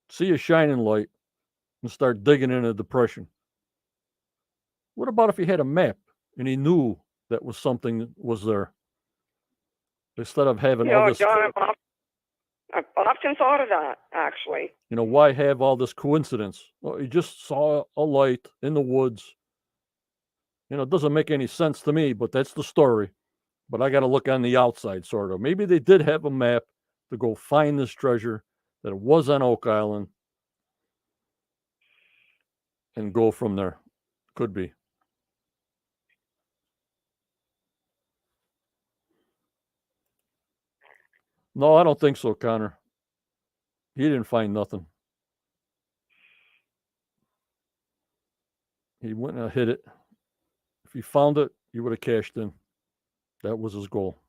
see a shining light, and start digging in a depression. What about if he had a map and he knew that was something was there? Instead of having all this, John, I've often thought of that, actually. Why have all this coincidence? Well, he just saw a light in the woods. It doesn't make any sense to me, but that's the story. But I got to look on the outside, sort of. Maybe they did have a map to go find this treasure, that it was on Oak Island, and go from there. Could be. No, I don't think so, Connor. He didn't find nothing. He went and hit it. If he found it, he would have cashed in. That was his goal.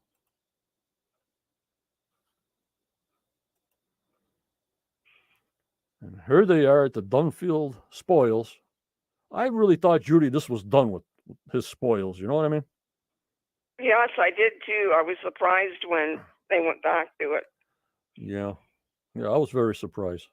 And here they are at the Dunfield spoils. I really thought, Judy, this was done with his spoils. You know what I mean? Yes, I did too. I was surprised when they went back to it. Yeah. I was very surprised.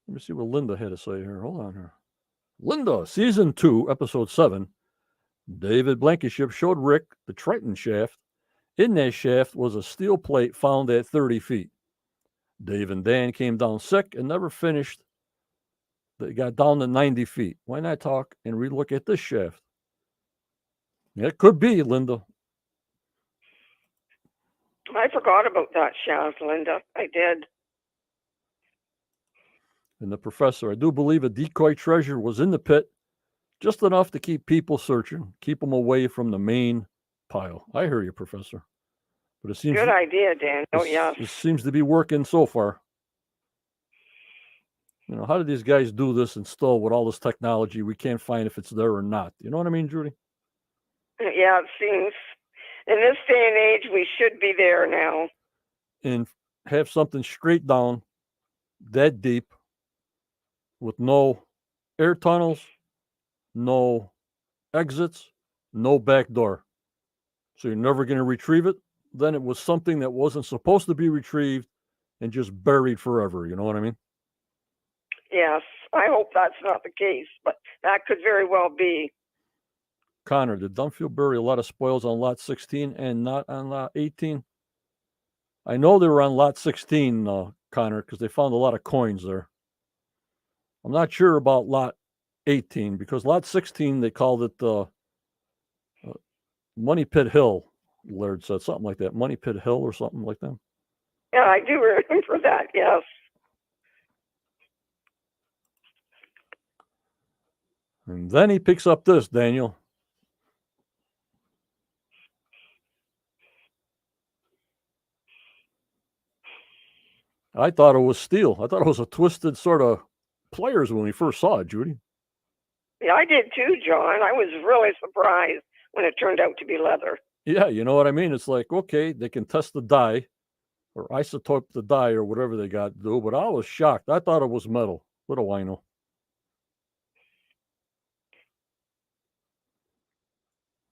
Let me see what Linda had to say here. Hold on here. Linda, season 2, episode 7. David Blankenship showed Rick the Triton shaft. In that shaft was a steel plate found at 30 feet. Dave and Dan came down sick and never finished. They got down to 90 feet. Why not talk and relook at this shaft? It could be, Linda. I forgot about that shaft, Linda. I did. And the professor, I do believe a decoy treasure was in the pit, just enough to keep people searching, keep them away from the main pile. I hear you, Professor. But it seems good idea, Dan. Oh, yes. It seems to be working so far. How do these guys do this and still, with all this technology, we can't find if it's there or not? You know what I mean, Judy? Yeah, it seems. In this day and age, we should be there now. And have something straight down, that deep, with no air tunnels, no exits, no back door. So you're never going to retrieve it. Then it was something that wasn't supposed to be retrieved and just buried forever. You know what I mean? Yes, I hope that's not the case, but that could very well be. Connor, did Dunfield bury a lot of spoils on lot 16 and not on lot 18? I know they were on lot 16, Connor, because they found a lot of coins there. I'm not sure about lot 18, because lot 16, they called it Money Pit Hill, Laird said, something like that. Money Pit Hill or something like that. Yeah, I do remember that, yes. And then he picks up this, Daniel. I thought it was steel. I thought it was a twisted sort of pliers when we first saw it, Judy. Yeah, I did too, John. I was really surprised when it turned out to be leather. Yeah, you know what I mean? It's like, okay, they can test the dye or isotope the dye or whatever they got to do, but I was shocked. I thought it was metal. What do I know?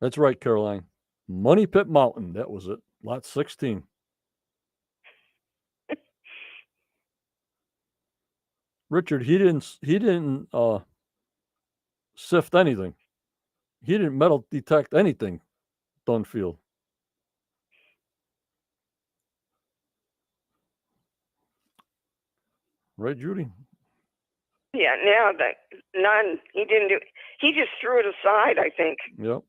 That's right, Caroline. Money Pit Mountain. That was it. Lot 16. Richard, he didn't sift anything. He didn't metal detect anything, Dunfield. Right, Judy? Yeah, now that none. He didn't do. He just threw it aside, I think. Yep.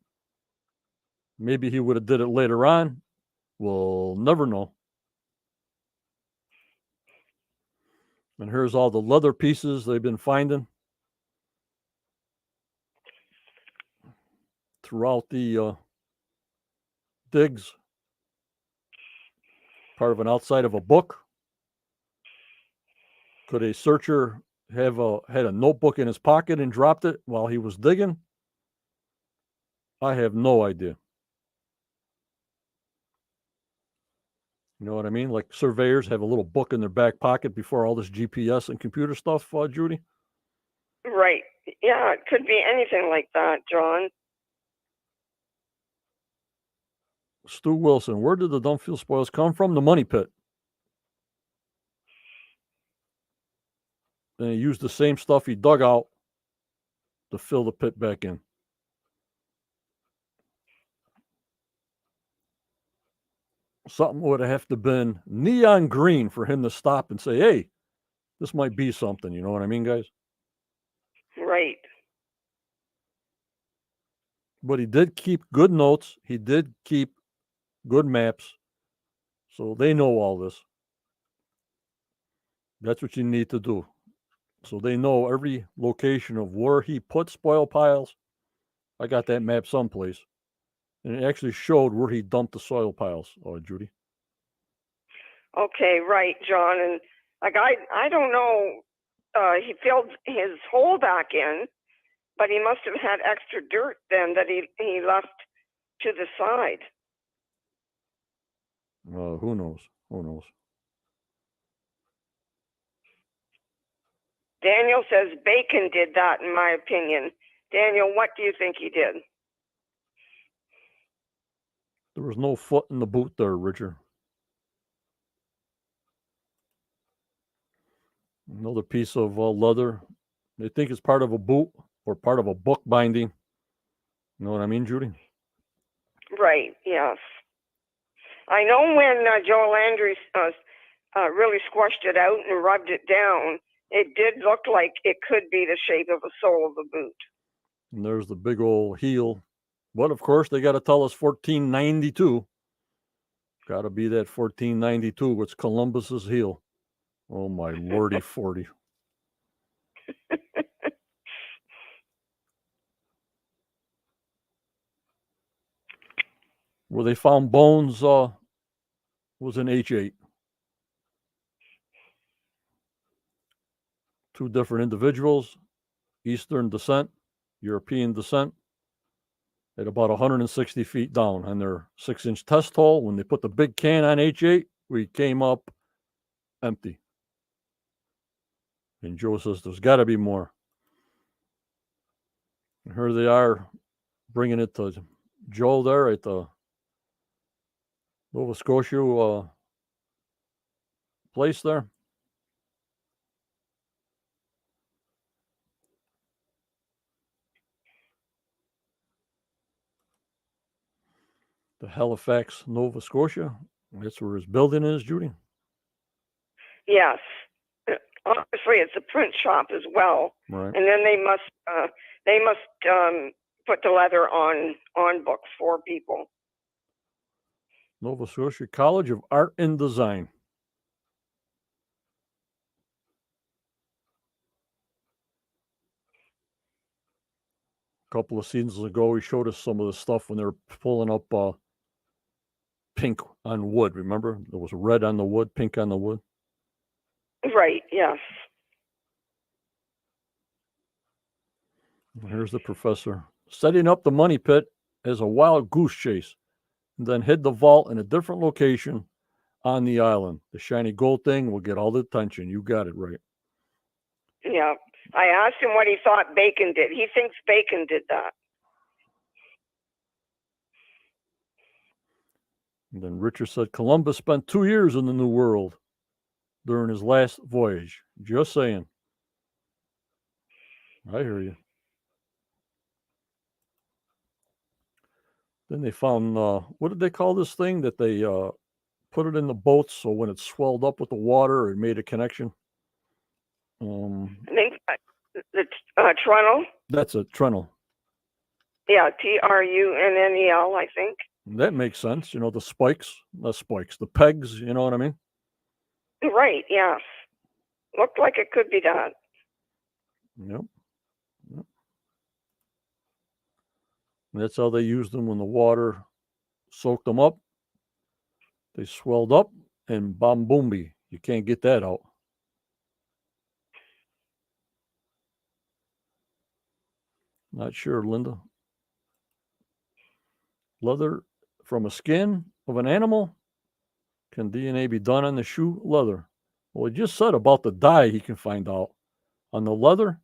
Maybe he would have did it later on. We'll never know. And here's all the leather pieces they've been finding throughout the digs. Part of an outside of a book. Could a searcher had a notebook in his pocket and dropped it while he was digging? I have no idea. You know what I mean? Like surveyors have a little book in their back pocket before all this GPS and computer stuff, Judy? Right. Yeah, it could be anything like that, John. Stu Wilson, where did the Dunfield spoils come from? The money pit. And he used the same stuff he dug out to fill the pit back in. Something would have to been neon green for him to stop and say, hey, this might be something. You know what I mean, guys? Right. But he did keep good notes. He did keep good maps. So they know all this. That's what you need to do. So they know every location of where he put spoil piles. I got that map someplace. And it actually showed where he dumped the soil piles, Judy. Okay, right, John. And like I don't know. He filled his hole back in, but he must have had extra dirt then that he left to the side. Who knows? Who knows? Daniel says Bacon did that, in my opinion. Daniel, what do you think he did? There was no foot in the boot there, Richard. Another piece of leather. They think it's part of a boot or part of a book binding. You know what I mean, Judy? Right, yes. I know when Joe Landry really squashed it out and rubbed it down, it did look like it could be the shape of a sole of a boot. And there's the big old heel. But of course, they got to tell us 1492. Got to be that 1492. What's Columbus's heel? Oh my lordy 40. Where they found bones was in H8. Two different individuals, Eastern descent, European descent, at about 160 feet down on their 6-inch test hole. When they put the big can on H8, we came up empty. And Joe says, there's got to be more. And here they are bringing it to Joe there at the Nova Scotia place there. The Halifax, Nova Scotia. That's where his building is, Judy. Yes. Obviously, it's a print shop as well. Right. And then they must put the leather on books for people. Nova Scotia College of Art and Design. A couple of seasons ago, he showed us some of the stuff when they were pulling up pink on wood. Remember? There was red on the wood, pink on the wood. Right, yes. Here's the professor setting up the money pit as a wild goose chase, and then hid the vault in a different location on the island. The shiny gold thing will get all the attention. You got it right. Yeah. I asked him what he thought Bacon did. He thinks Bacon did that. And then Richard said Columbus spent 2 years in the New World during his last voyage. Just saying. I hear you. Then they found, what did they call this thing that they put it in the boats so when it swelled up with the water, it made a connection? I think the Trunnel. That's a Trunnel. Yeah, Trunnel, I think. That makes sense. You know, the spikes, not spikes, the pegs, you know what I mean? Right, yes. Looked like it could be that. Yep. And that's how they used them when the water soaked them up. They swelled up and bam boomby. You can't get that out. Not sure, Linda. Leather from a skin of an animal? Can DNA be done on the shoe leather? Well, he just said about the dye he can find out. On the leather?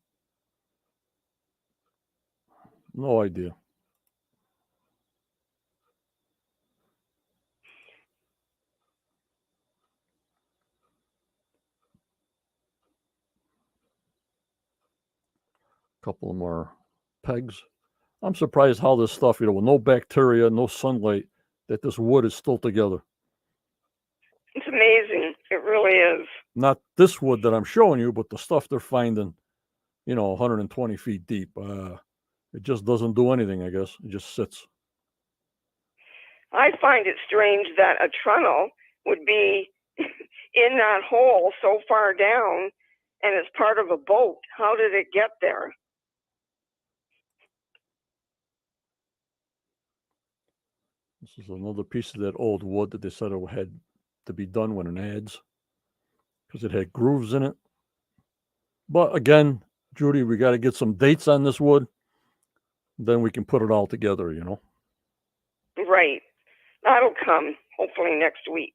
No idea. Couple of more pegs. I'm surprised how this stuff, with no bacteria, no sunlight, that this wood is still together. It's amazing. It really is. Not this wood that I'm showing you, but the stuff they're finding, 120 feet deep. It just doesn't do anything, I guess. It just sits. I find it strange that a Trunnel would be in that hole so far down and it's part of a boat. How did it get there? This is another piece of that old wood that they said it had to be done with an adze because it had grooves in it. But again, Judy, we got to get some dates on this wood. Then we can put it all together, Right. That'll come hopefully next week.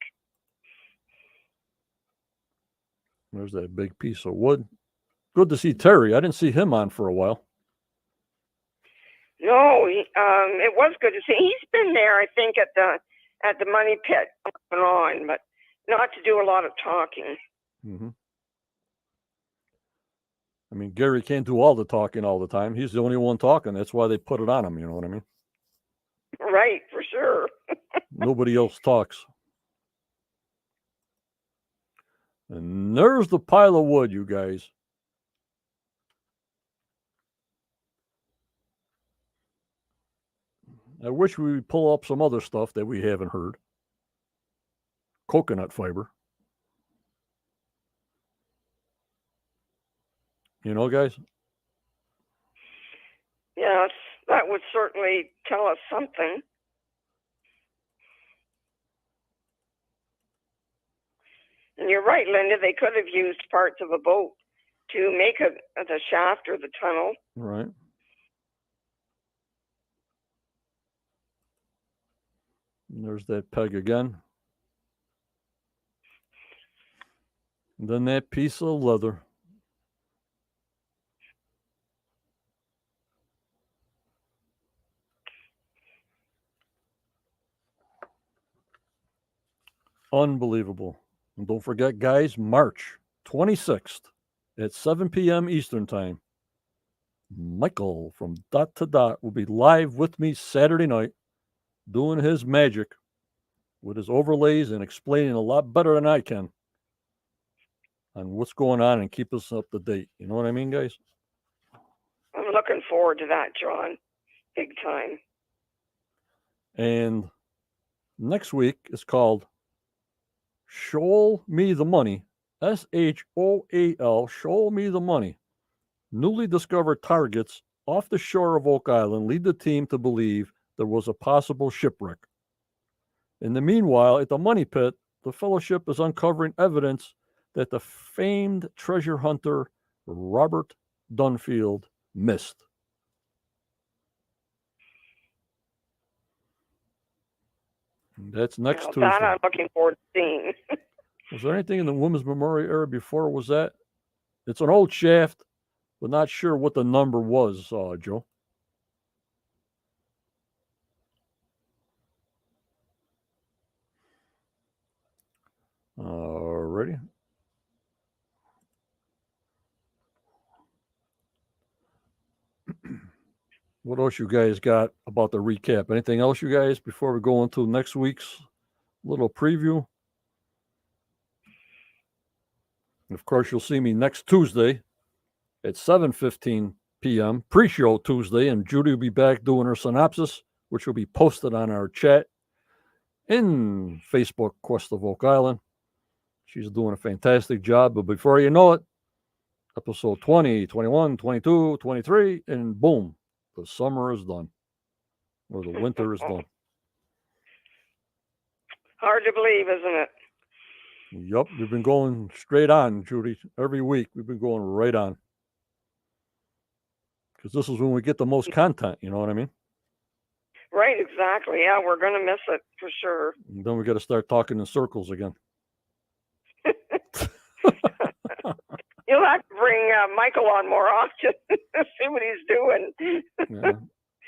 There's that big piece of wood. Good to see Terry. I didn't see him on for a while. No, it was good to see. He's been there, I think, at the money pit off and on, but not to do a lot of talking. Mm-hmm. I mean, Gary can't do all the talking all the time. He's the only one talking. That's why they put it on him. You know what I mean? Right, for sure. Nobody else talks. And there's the pile of wood, you guys. I wish we would pull up some other stuff that we haven't heard. Coconut fiber. Guys? Yes, that would certainly tell us something. And you're right, Linda, they could have used parts of a boat to make the shaft or the tunnel. Right. And there's that peg again. And then that piece of leather. Unbelievable. And don't forget, guys, March 26th at 7 p.m. Eastern Time. Michael from Dot to Dot will be live with me Saturday night doing his magic with his overlays and explaining a lot better than I can on what's going on and keep us up to date. You know what I mean, guys? I'm looking forward to that, John. Big time. And next week is called Show Me the Money. SHOAL, Show Me the Money. Newly discovered targets off the shore of Oak Island lead the team to believe there was a possible shipwreck. In the meanwhile, at the money pit, the fellowship is uncovering evidence that the famed treasure hunter Robert Dunfield missed. That's next Now, Tuesday. that I'm looking forward to seeing. Was there anything in the Women's Memorial area before? Was that? It's an old shaft, but not sure what the number was, Joe. Ready? What else you guys got about the recap? Anything else, you guys, before we go into next week's little preview? And of course, you'll see me next Tuesday at 7:15 p.m. pre-show Tuesday, and Judy will be back doing her synopsis, which will be posted on our chat in Facebook Quest of Oak Island. She's doing a fantastic job, but before you know it, episode 20, 21, 22, 23, and boom, the summer is done, or the winter is done. Hard to believe, isn't it? Yep, we've been going straight on, Judy. Every week we've been going right on. Because this is when we get the most content, you know what I mean? Right, exactly. Yeah, we're going to miss it for sure. And then we got to start talking in circles again. You'll have to bring Michael on more often, see what he's doing. Yeah.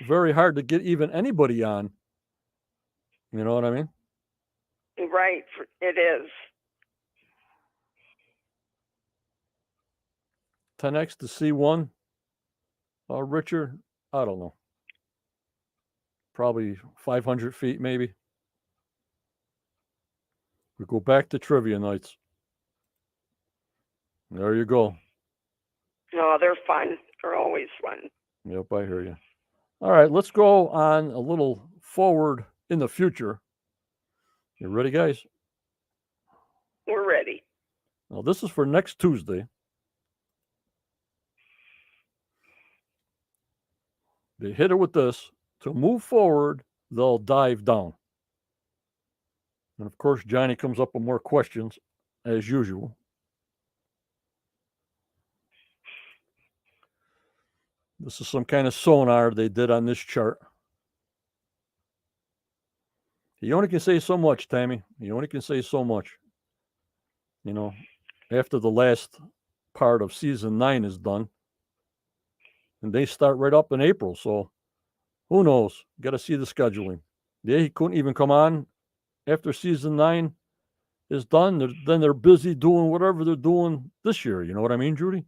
Very hard to get even anybody on. You know what I mean? Right, it is. 10x to C1. Richard, I don't know. Probably 500 feet, maybe. We go back to trivia nights. There you go. No, they're fun. They're always fun. Yep, I hear you. All right, let's go on a little forward in the future. You ready, guys? We're ready. Now, this is for next Tuesday. They hit it with this. To move forward, they'll dive down. And of course, Johnny comes up with more questions, as usual. This is some kind of sonar they did on this chart. You only can say so much, Tammy. You only can say so much. You know, after the last part of season 9 is done, and they start right up in April. So who knows? Got to see the scheduling. Yeah, he couldn't even come on after season 9 is done. Then they're busy doing whatever they're doing this year. You know what I mean, Judy?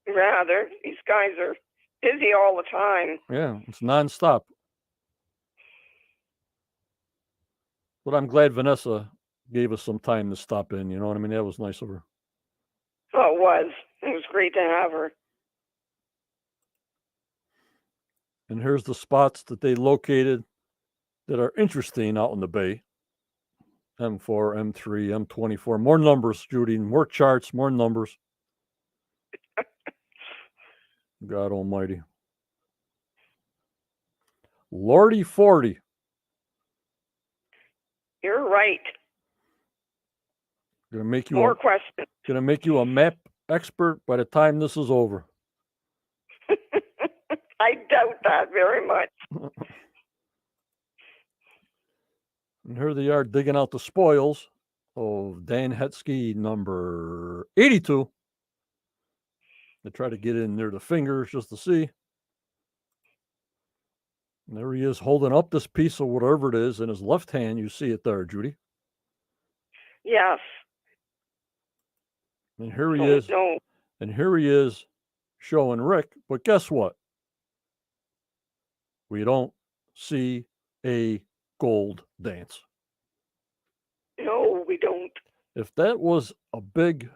Yeah, these guys are busy all the time. Yeah, it's nonstop. But I'm glad Vanessa gave us some time to stop in. You know what I mean? That was nice of her. Oh, it was. It was great to have her. And here's the spots that they located that are interesting out in the bay. M4, M3, M24. More numbers, Judy. More charts, more numbers. God almighty. Lordy 40. You're right. Gonna make you more questions. Gonna make you a map expert by the time this is over. I doubt that very much. And here they are digging out the spoils of Dan Hetsky number 82. They try to get in near the fingers just to see. And there he is holding up this piece of whatever it is in his left hand. You see it there, Judy. Yes. And here he is. No. And here he is showing Rick. But guess what? We don't see a gold dance. No, we don't. If that was a big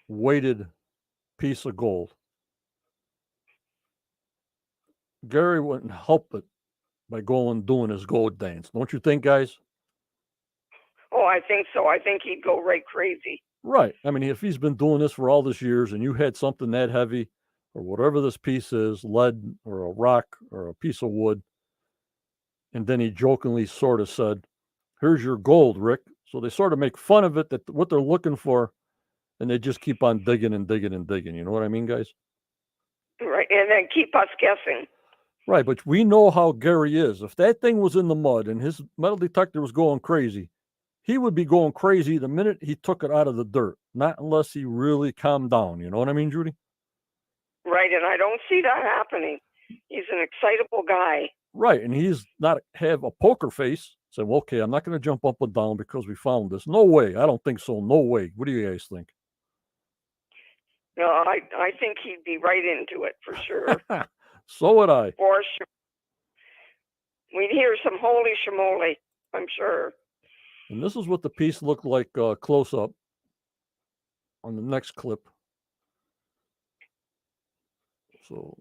weighted piece of gold, Gary wouldn't help it by going doing his gold dance. Don't you think, guys? Oh, I think so. I think he'd go right crazy. Right. I mean, if he's been doing this for all these years and you had something that heavy or whatever this piece is, lead or a rock or a piece of wood, and then he jokingly sort of said, "Here's your gold, Rick." So they sort of make fun of it, that what they're looking for, and they just keep on digging and digging and digging. You know what I mean, guys? Right. And then keep us guessing. Right, but we know how Gary is. If that thing was in the mud and his metal detector was going crazy, he would be going crazy the minute he took it out of the dirt, not unless he really calmed down. You know what I mean, Judy? Right, and I don't see that happening. He's an excitable guy. Right, and he's not have a poker face. Say, well, okay, I'm not going to jump up and down because we found this. No way. I don't think so. No way. What do you guys think? No, I think he'd be right into it for sure. So would I. For sure. We'd hear some holy shamoly, I'm sure. And this is what the piece looked like close up on the next clip. So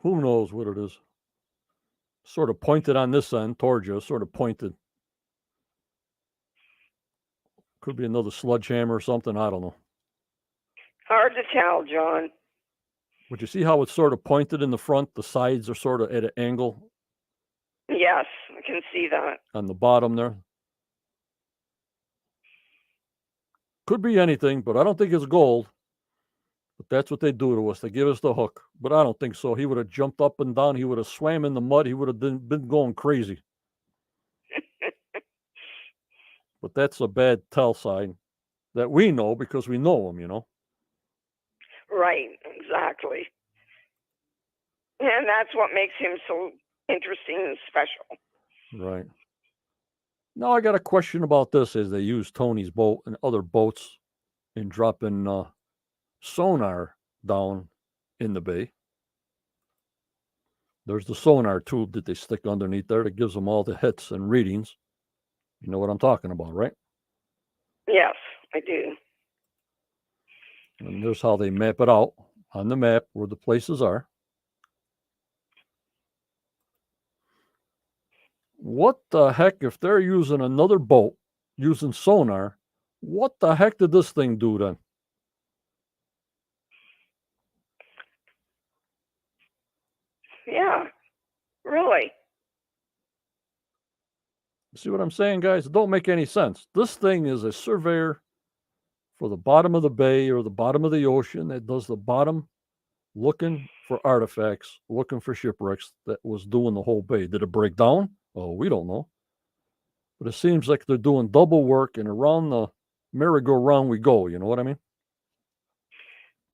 who knows what it is? Sort of pointed on this end towards you, sort of pointed. Could be another sledgehammer or something. I don't know. Hard to tell, John. But you see how it's sort of pointed in the front? The sides are sort of at an angle. Yes, I can see that. On the bottom there. Could be anything, but I don't think it's gold. But that's what they do to us. They give us the hook. But I don't think so. He would have jumped up and down. He would have swam in the mud. He would have been going crazy. But that's a bad tell sign that we know because we know him, you know. Right, exactly. And that's what makes him so interesting and special. Right. Now I got a question about this as they use Tony's boat and other boats in dropping sonar down in the bay. There's the sonar tube that they stick underneath there that gives them all the hits and readings. You know what I'm talking about, right? Yes, I do. And there's how they map it out on the map where the places are. What the heck, if they're using another boat using sonar, what the heck did this thing do then? Yeah, really. See what I'm saying, guys? It don't make any sense. This thing is a surveyor for the bottom of the bay or the bottom of the ocean that does the bottom looking for artifacts, looking for shipwrecks that was doing the whole bay. Did it break down? Oh, we don't know. But it seems like they're doing double work and around the merry-go-round we go. You know what I mean?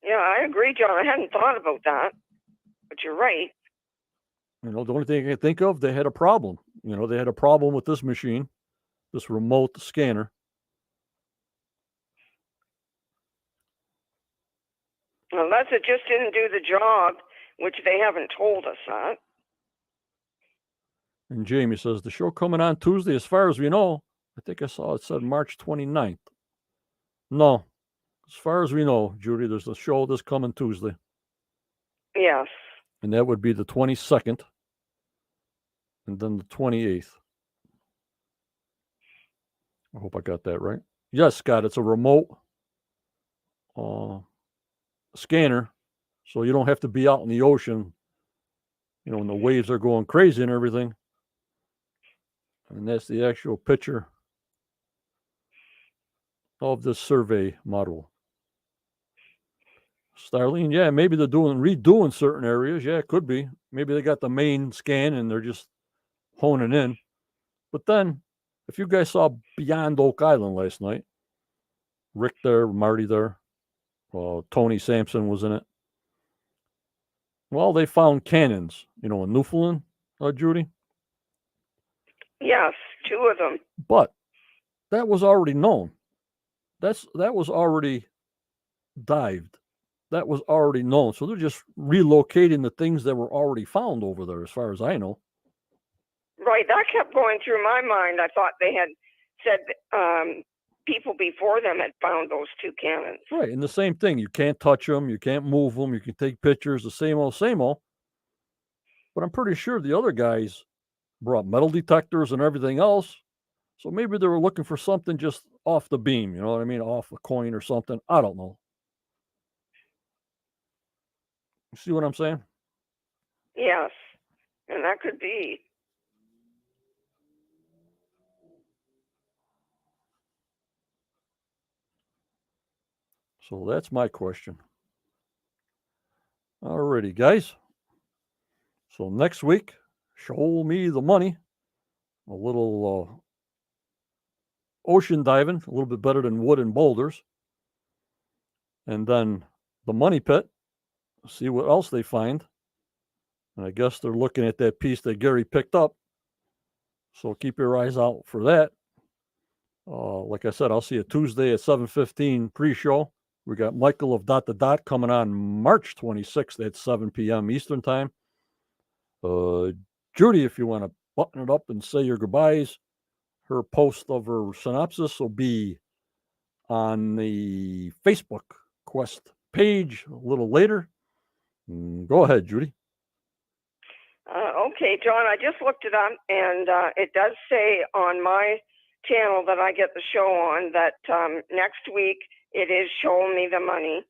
Yeah, I agree, John. I hadn't thought about that, but you're right. You know, the only thing I can think of, they had a problem. You know, they had a problem with this machine, this remote scanner. Unless it just didn't do the job, which they haven't told us that. And Jamie says, the show coming on Tuesday, as far as we know, I think I saw it said March 29th. No, as far as we know, Judy, there's a show this coming Tuesday. Yes. And that would be the 22nd. And then the 28th. I hope I got that right. Yes, Scott, it's a remote scanner. So you don't have to be out in the ocean, you know, when the waves are going crazy and everything. And that's the actual picture of this survey module. Starlene, yeah, maybe they're redoing certain areas. Yeah, it could be. Maybe they got the main scan and they're just honing in. But then, if you guys saw Beyond Oak Island last night, Rick there, Marty there, Tony Sampson was in it. Well, they found cannons, you know, in Newfoundland, Judy. Yes, 2 of them. But that was already known. That was already dived. That was already known. So they're just relocating the things that were already found over there, as far as I know. Right, that kept going through my mind. I thought they had said people before them had found those 2 cannons. Right, and the same thing. You can't touch them. You can't move them. You can take pictures. The same old, same old. But I'm pretty sure the other guys brought metal detectors and everything else. So maybe they were looking for something just off the beam. You know what I mean? Off a coin or something. I don't know. You see what I'm saying? Yes, and that could be. So that's my question. Alrighty, guys. So next week, show me the money. A little ocean diving, a little bit better than wood and boulders. And then the money pit, see what else they find. And I guess they're looking at that piece that Gary picked up. So keep your eyes out for that. Like I said, I'll see you Tuesday at 7:15 pre-show. We got Michael of Dot to Dot coming on March 26th at 7 p.m. Eastern Time. Judy, if you want to button it up and say your goodbyes, her post of her synopsis will be on the Facebook Quest page a little later. Go ahead, Judy. Okay, John, I just looked it up, and it does say on my channel that I get the show on that next week it is Show Me the Money.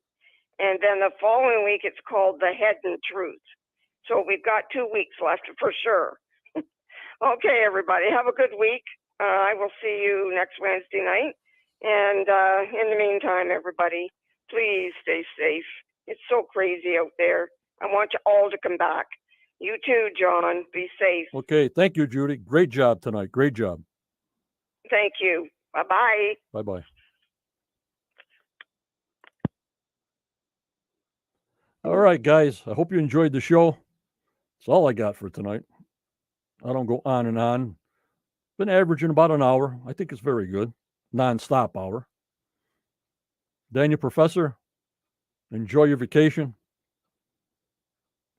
And then the following week it's called The Hidden Truth. So we've got 2 weeks left for sure. Okay, everybody, have a good week. I will see you next Wednesday night. And in the meantime, everybody, please stay safe. It's so crazy out there. I want you all to come back. You too, John. Be safe. Okay, thank you, Judy. Great job tonight. Great job. Thank you. Bye-bye. Bye-bye. All right, guys. I hope you enjoyed the show. That's all I got for tonight. I don't go on and on. Been averaging about an hour. I think it's very good. Non-stop hour. Daniel Professor, enjoy your vacation.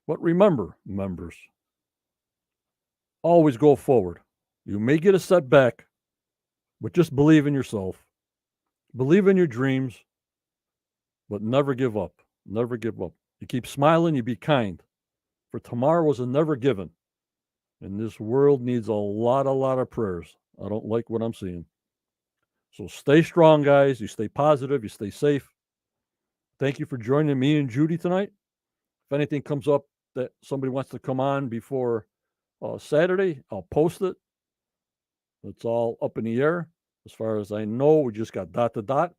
But remember, members, always go forward. You may get a setback, but just believe in yourself. Believe in your dreams, but never give up. Never give up. You keep smiling, you be kind. For tomorrow is a never given. And this world needs a lot of prayers. I don't like what I'm seeing. So stay strong, guys. You stay positive. You stay safe. Thank you for joining me and Judy tonight. If anything comes up that somebody wants to come on before Saturday, I'll post it. It's all up in the air. As far as I know, we just got Dot to Dot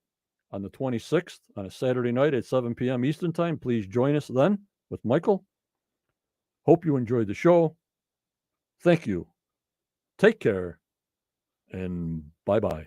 on the 26th on a Saturday night at 7 p.m. Eastern Time. Please join us then with Michael. Hope you enjoyed the show. Thank you. Take care. And bye-bye.